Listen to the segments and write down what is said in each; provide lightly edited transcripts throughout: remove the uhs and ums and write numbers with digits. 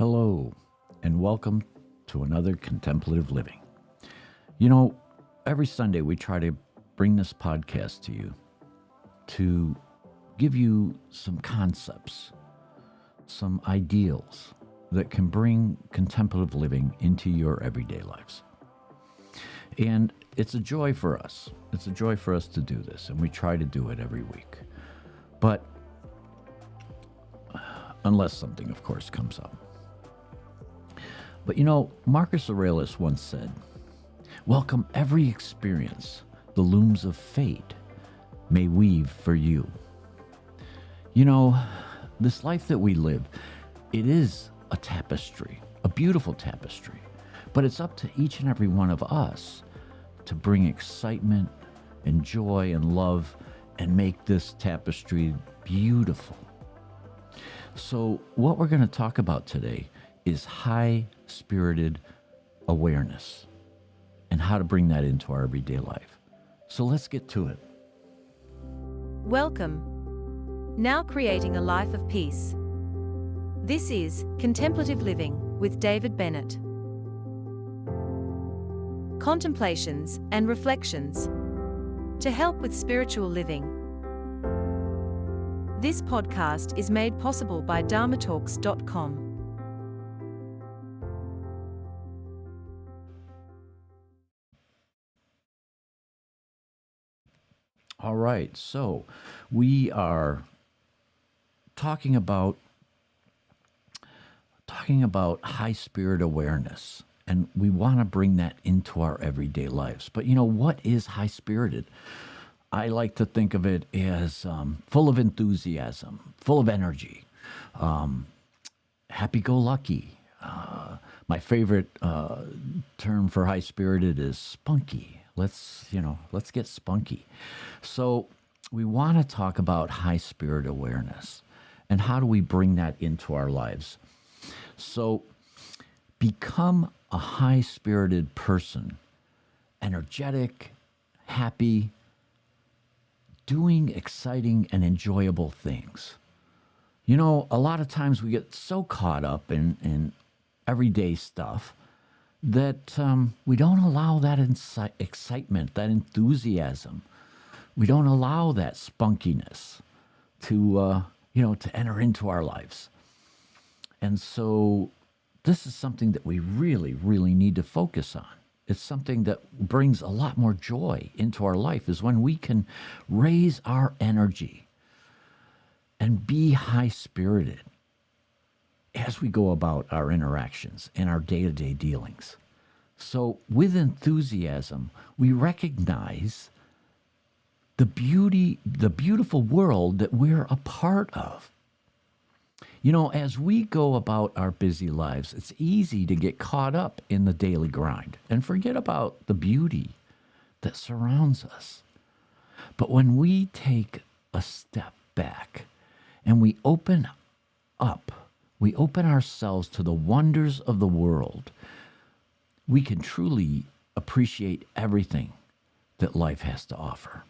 Hello, and welcome to another Contemplative Living. You know, every Sunday we try to bring this podcast to you to give you some concepts, some ideals that can bring contemplative living into your everyday lives. And it's a joy for us. It's a joy for us to do this, and we try to do it every week. But unless something, of course, comes up. But you know, Marcus Aurelius once said, "Welcome every experience the looms of fate may weave for you." You know, this life that we live, it is a tapestry, a beautiful tapestry, but it's up to each and every one of us to bring excitement and joy and love and make this tapestry beautiful. So what we're going to talk about today is high-spirited awareness and how to bring that into our everyday life. So let's get to it. Welcome. Now creating a life of peace. This is Contemplative Living with David Bennett. Contemplations and reflections to help with spiritual living. This podcast is made possible by dharmatalks.com. All right, so we are talking about high-spirit awareness, and we want to bring that into our everyday lives. But you know, what is high-spirited? I like to think of it as full of enthusiasm, full of energy, happy-go-lucky. My favorite term for high-spirited is spunky. Let's get spunky. So we want to talk about high-spirit awareness and how do we bring that into our lives. So become a high-spirited person, energetic, happy, doing exciting and enjoyable things. You know, a lot of times we get so caught up in everyday stuff that we don't allow that excitement, that enthusiasm. We don't allow that spunkiness to enter into our lives. And so this is something that we really, really need to focus on. It's something that brings a lot more joy into our life, is when we can raise our energy and be high-spirited as we go about our interactions and our day-to-day dealings. So with enthusiasm, we recognize the beautiful world that we're a part of. You know, as we go about our busy lives, it's easy to get caught up in the daily grind and forget about the beauty that surrounds us. But when we take a step back and we open ourselves to the wonders of the world, we can truly appreciate everything that life has to offer.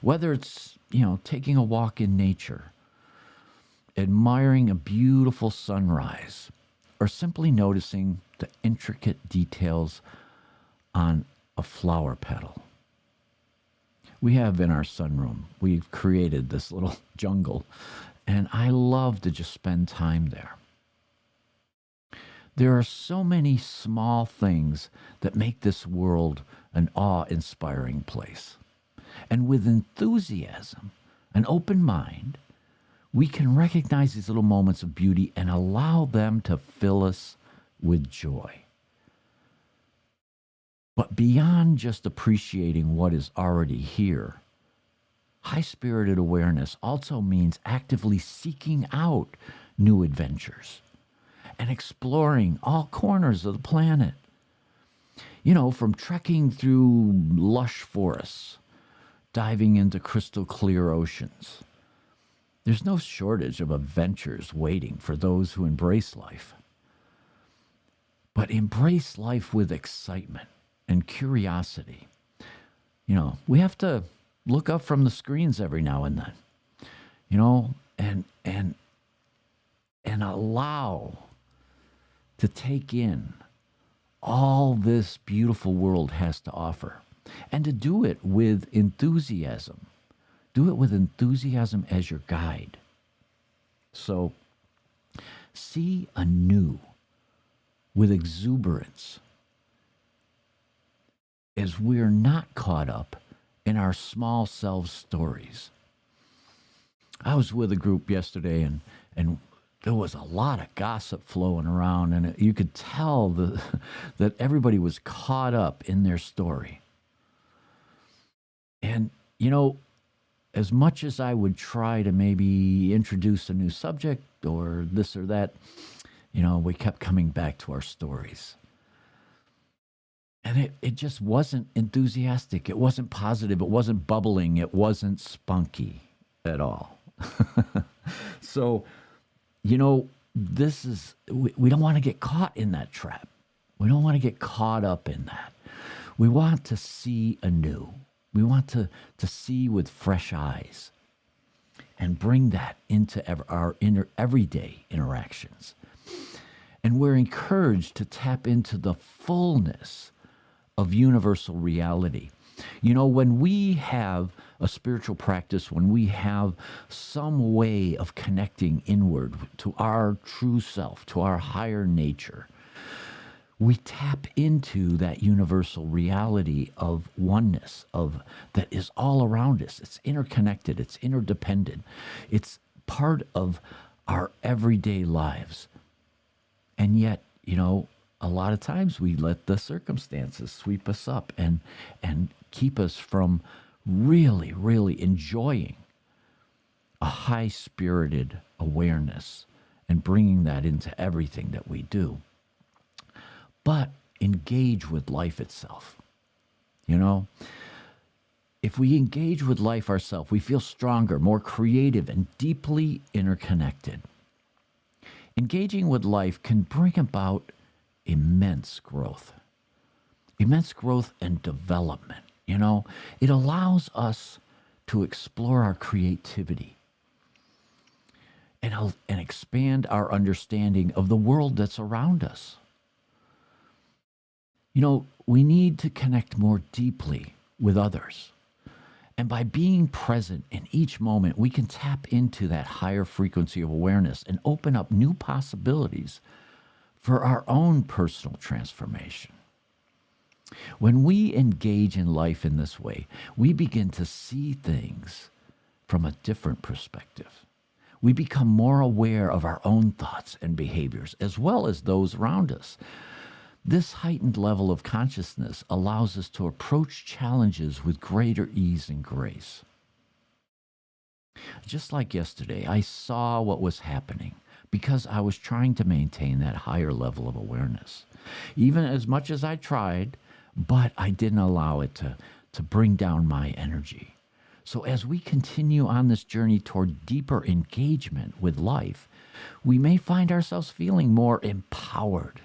Whether it's, taking a walk in nature, admiring a beautiful sunrise, or simply noticing the intricate details on a flower petal. We have in our sunroom, we've created this little jungle, and I love to just spend time there. There are so many small things that make this world an awe-inspiring place. And with enthusiasm, an open mind, we can recognize these little moments of beauty and allow them to fill us with joy. But beyond just appreciating what is already here, high-spirited awareness also means actively seeking out new adventures and exploring all corners of the planet. You know, from trekking through lush forests, diving into crystal clear oceans. There's no shortage of adventures waiting for those who embrace life. But embrace life with excitement and curiosity. You know, we have to look up from the screens every now and then, and allow to take in all this beautiful world has to offer, and to do it with enthusiasm. Do it with enthusiasm as your guide. So see anew with exuberance as we're not caught up in our small selves stories. I was with a group yesterday, and there was a lot of gossip flowing around, and you could tell that everybody was caught up in their story. And, as much as I would try to maybe introduce a new subject or this or that, we kept coming back to our stories. And it just wasn't enthusiastic. It wasn't positive. It wasn't bubbling. It wasn't spunky at all. So, we don't want to get caught in that trap. We don't want to get caught up in that. We want to see anew. We want to see with fresh eyes and bring that into our everyday interactions. And we're encouraged to tap into the fullness of universal reality. When we have a spiritual practice, when we have some way of connecting inward to our true self, to our higher nature, we tap into that universal reality of oneness, that is all around us. It's interconnected, it's interdependent. It's part of our everyday lives. And yet, a lot of times we let the circumstances sweep us up and keep us from really, really enjoying a high-spirited awareness and bringing that into everything that we do. But engage with life itself. If we engage with life ourselves, we feel stronger, more creative, and deeply interconnected. Engaging with life can bring about immense growth and development. It allows us to explore our creativity and expand our understanding of the world that's around us. We need to connect more deeply with others. And by being present in each moment, we can tap into that higher frequency of awareness and open up new possibilities for our own personal transformation. When we engage in life in this way, we begin to see things from a different perspective. We become more aware of our own thoughts and behaviors, as well as those around us. This heightened level of consciousness allows us to approach challenges with greater ease and grace. Just like yesterday, I saw what was happening because I was trying to maintain that higher level of awareness. Even as much as I tried, but I didn't allow it to bring down my energy. So as we continue on this journey toward deeper engagement with life, we may find ourselves feeling more empowered,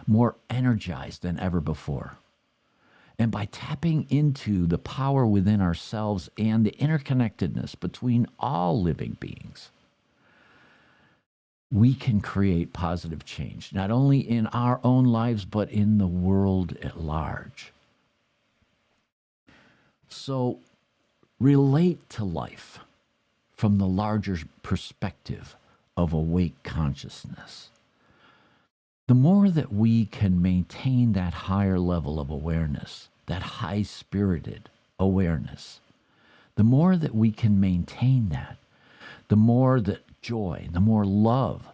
more energized than ever before. And by tapping into the power within ourselves and the interconnectedness between all living beings, we can create positive change, not only in our own lives, but in the world at large. So relate to life from the larger perspective of awake consciousness. The more that we can maintain that higher level of awareness, that high-spirited awareness, the more that we can maintain that, the more that joy, the more love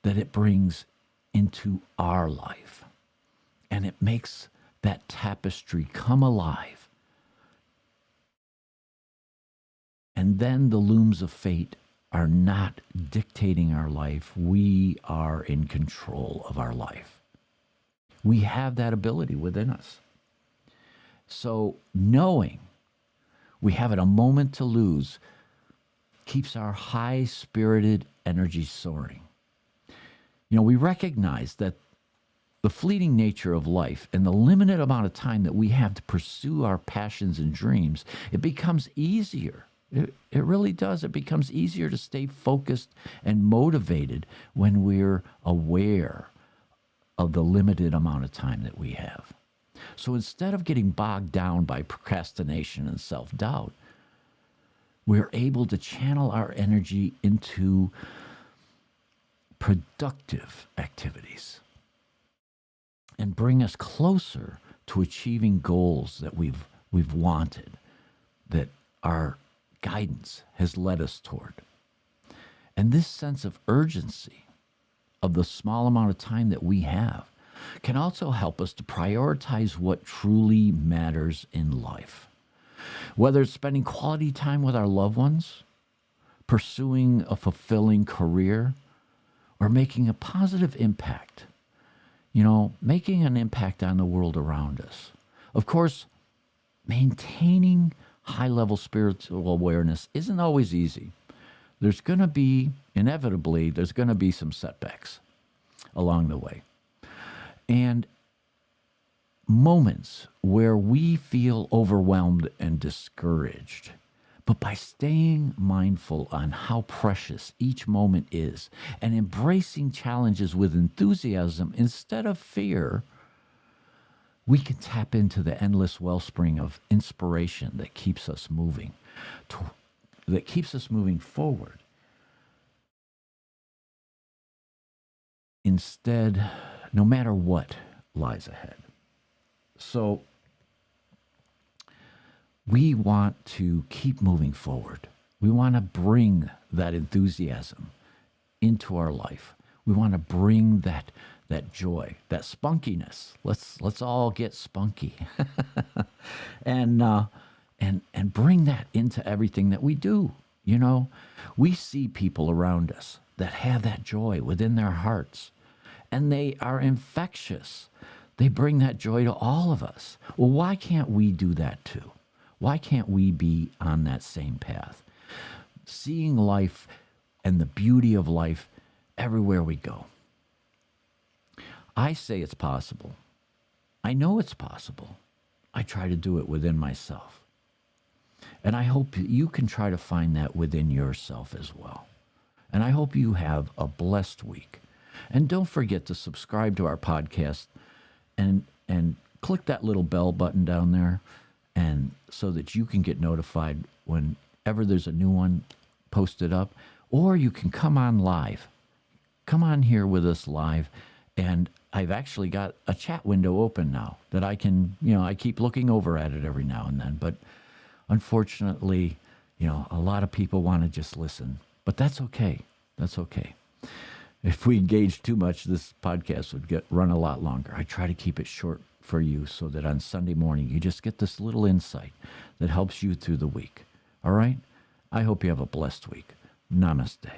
that it brings into our life. And it makes that tapestry come alive. And then the looms of fate are not dictating our life. We are in control of our life. We have that ability within us. So knowing we haven't a moment to lose keeps our high-spirited energy soaring. We recognize that the fleeting nature of life and the limited amount of time that we have to pursue our passions and dreams, it becomes easier. It really does. It becomes easier to stay focused and motivated when we're aware of the limited amount of time that we have. So instead of getting bogged down by procrastination and self-doubt, we're able to channel our energy into productive activities and bring us closer to achieving goals that we've wanted, that our guidance has led us toward. And this sense of urgency of the small amount of time that we have can also help us to prioritize what truly matters in life. Whether it's spending quality time with our loved ones, pursuing a fulfilling career, or making a positive impact, making an impact on the world around us. Of course, maintaining high-level spiritual awareness isn't always easy. There's going to be some setbacks along the way. And moments where we feel overwhelmed and discouraged. But by staying mindful on how precious each moment is and embracing challenges with enthusiasm instead of fear, we can tap into the endless wellspring of inspiration that keeps us moving forward. Instead, no matter what lies ahead. So we want to keep moving forward. We want to bring that enthusiasm into our life. We want to bring that joy, that spunkiness. Let's all get spunky, and bring that into everything that we do. We see people around us that have that joy within their hearts, and they are infectious. They bring that joy to all of us. Well, why can't we do that too? Why can't we be on that same path? Seeing life and the beauty of life everywhere we go. I say it's possible. I know it's possible. I try to do it within myself. And I hope you can try to find that within yourself as well. And I hope you have a blessed week. And don't forget to subscribe to our podcast and click that little bell button down there, and so that you can get notified whenever there's a new one posted up. Or you can come on live. Come on here with us live. And I've actually got a chat window open now that I can, I keep looking over at it every now and then. But unfortunately, a lot of people want to just listen. But that's okay. That's okay. If we engage too much, this podcast would run a lot longer. I try to keep it short for you so that on Sunday morning, you just get this little insight that helps you through the week. All right? I hope you have a blessed week. Namaste.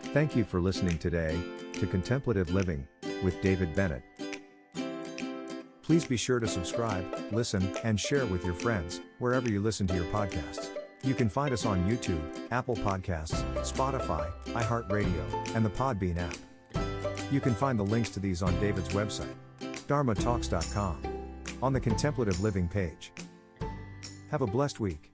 Thank you for listening today to Contemplative Living with David Bennett. Please be sure to subscribe, listen, and share with your friends wherever you listen to your podcasts. You can find us on YouTube, Apple Podcasts, Spotify, iHeartRadio, and the Podbean app. You can find the links to these on David's website, dharmatalks.com, on the Contemplative Living page. Have a blessed week.